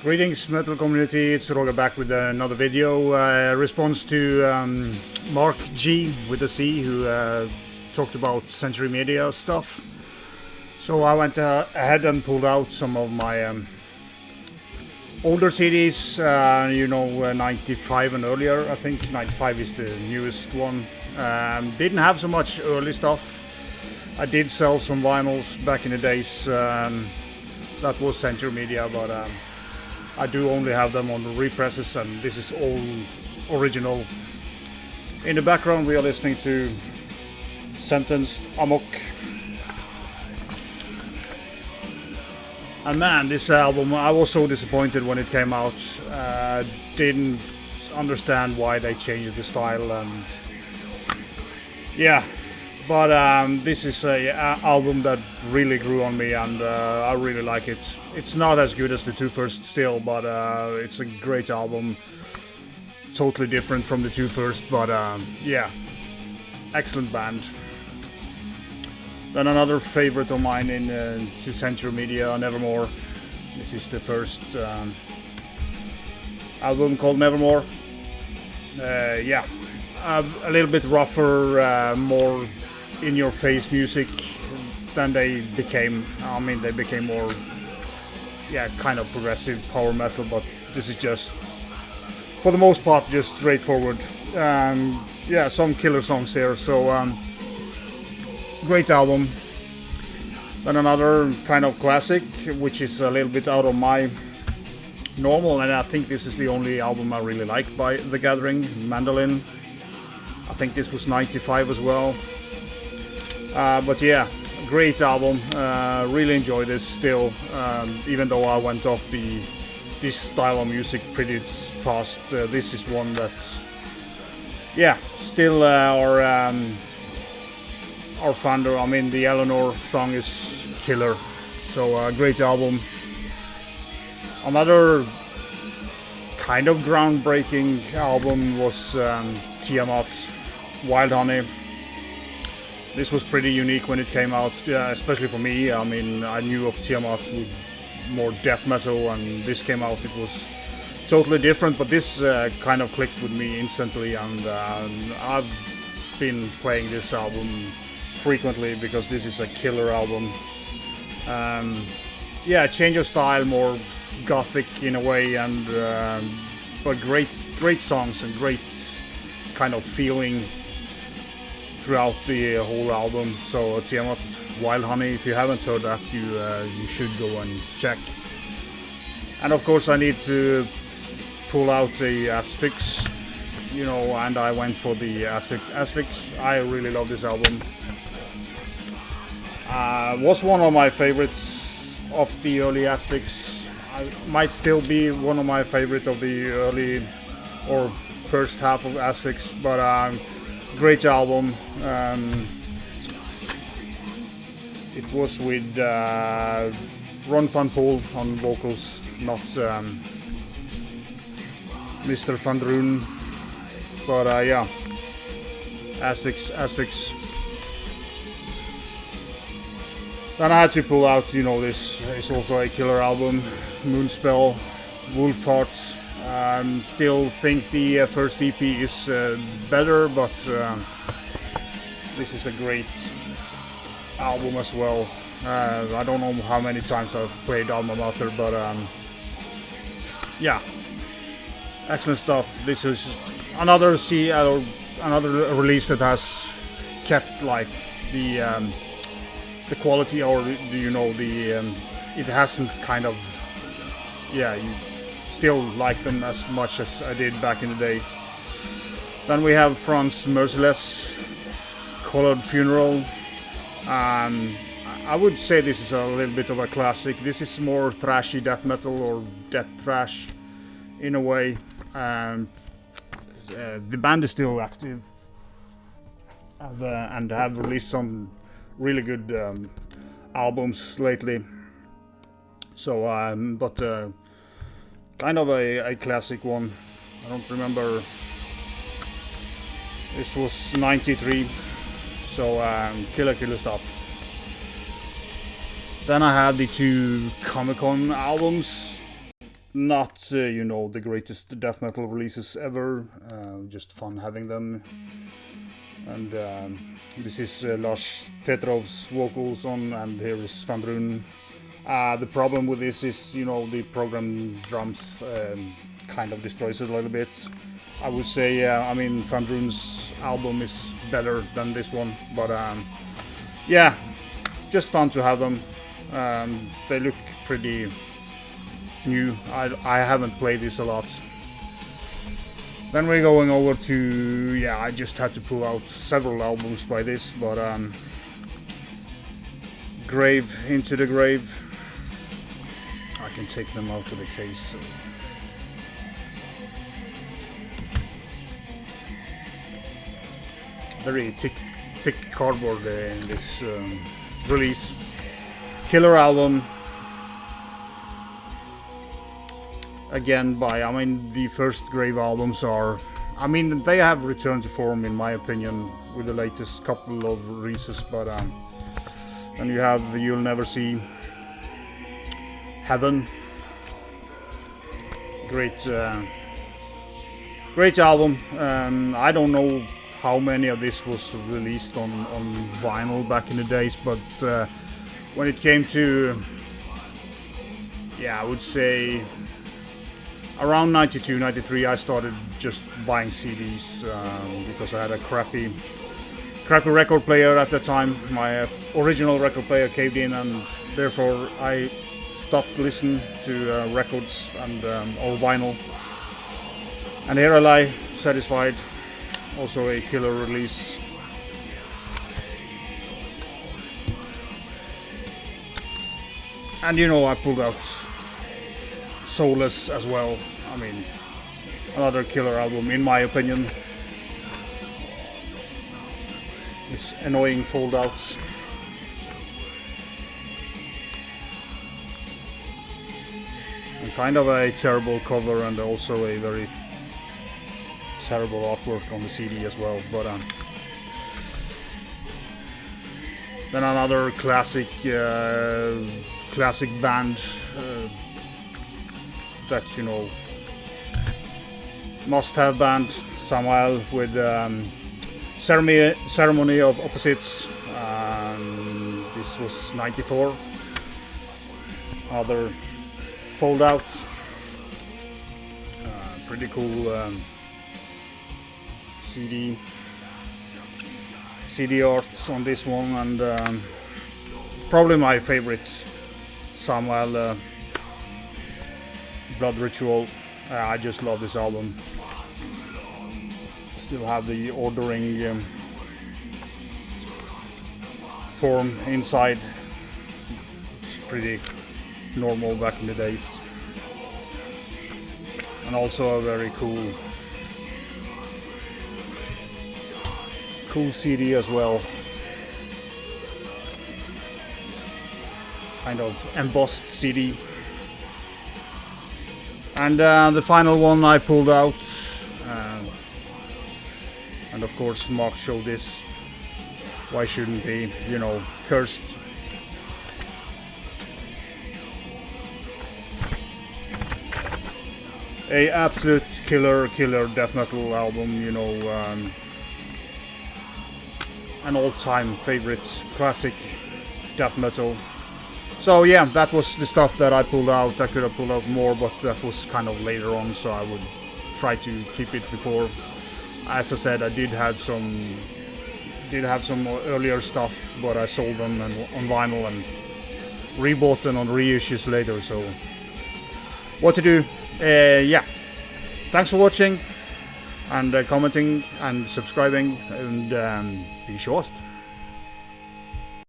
Greetings metal community, it's Roger back with another video. Response to Marc G with a C, who talked about Century Media stuff. So I went ahead and pulled out some of my older CDs, 95 and earlier. I think 95 is the newest one. Didn't have so much early stuff. I did sell some vinyls back in the days. That was Century Media, but I do only have them on the represses, and this is all original. In the background we are listening to Sentenced Amok. And man, this album, I was so disappointed when it came out. Didn't understand why they changed the style, and yeah. But this is a album that really grew on me, and I really like it. It's not as good as the two first still, but it's a great album. Totally different from the two first, but yeah, excellent band. Then another favorite of mine in Century Media, Nevermore. This is the first album called Nevermore. Yeah, a little bit rougher, more in-your-face music than they became. I mean, they became more, yeah, kind of progressive power metal, but this is just, for the most part, just straightforward. Yeah, some killer songs here, so great album. Then another kind of classic, which is a little bit out of my normal, and I think this is the only album I really like by The Gathering, Mandolin. I think this was 95 as well. But yeah, great album. Really enjoy this still, even though I went off this style of music pretty fast. This is one that, yeah, still our founder. I mean, the Eleanor song is killer. So great album. Another kind of groundbreaking album was Tiamat, Wild Honey. This was pretty unique when it came out, especially for me. I mean, I knew of Tiamat with more death metal, and this came out, it was totally different, but this kind of clicked with me instantly, and I've been playing this album frequently because this is a killer album. Yeah, change of style, more gothic in a way, and but great songs and great kind of feeling throughout the whole album. So Tiamat, Wild Honey, if you haven't heard that, you should go and check. And of course I need to pull out the Aztecs, and I went for the Aztecs. I really love this album. Was one of my favorites of the early Aztecs. I might still be one of my favorite of the early or first half of Aztecs, but great album. It was with Ron Van Poel on vocals, not Mr. Van Droon. But yeah, Aztecs. Then I had to pull out, this is also a killer album, Moonspell, Wolfheart. Still think the first EP is better, but this is a great album as well. I don't know how many times I've played Alma Mater, but yeah, excellent stuff. This is another release that has kept like the quality, or it hasn't kind of, yeah, you still like them as much as I did back in the day. Then we have Franz Merciless, Colored Funeral. I would say this is a little bit of a classic. This is more thrashy death metal, or death thrash in a way. The band is still active, and have released some really good albums lately. So but kind of a classic one. I don't remember. This was 93. So killer stuff. Then I have the two Comic-Con albums. not you know, the greatest death metal releases ever. Just fun having them. And this is Lars Petrov's vocals on, and here is Van Drun. The problem with this is, you know, the program drums kind of destroys it a little bit. I would say, I mean, Van Drun's album is better than this one, but yeah, just fun to have them. They look pretty new. I haven't played this a lot. Then we're going over to, yeah, I just had to pull out several albums by this, but Grave, Into the Grave. I can take them out of the case. Very thick cardboard in this release. Killer album. Again, I mean, the first Grave albums are, I mean, they have returned to form in my opinion with the latest couple of releases, but then you have You'll Never See, Heaven, great album. I don't know how many of this was released on vinyl back in the days, but when it came to, yeah, I would say around 92, 93, I started just buying CDs because I had a crappy record player at the time. My original record player caved in, and therefore I stopped listening to records and or vinyl. And here I lie, satisfied. Also a killer release. And you know, I pulled out Soulless as well. I mean, another killer album in my opinion. These annoying fold-outs. And kind of a terrible cover, and also a very terrible artwork on the CD as well. But then another classic band that, you know, must-have band, Samuel, with Ceremony of Opposites. This was 94. Other fold-out. Pretty cool CD arts on this one, and probably my favorite, Samuel, Blood Ritual. I just love this album. Still have the ordering form inside. It's pretty normal back in the days. And also a very cool CD as well. Kind of embossed CD. And the final one I pulled out, and of course Marc showed this. Why shouldn't he? You know, Cursed. A absolute killer death metal album, you know, an all-time favorite classic death metal. So yeah, that was the stuff that I pulled out. I could have pulled out more, but that was kind of later on, so I would try to keep it before. As I said, I did have some earlier stuff, but I sold them on vinyl and rebought them on reissues later. So what to do? Yeah, thanks for watching and commenting and subscribing, and be sure.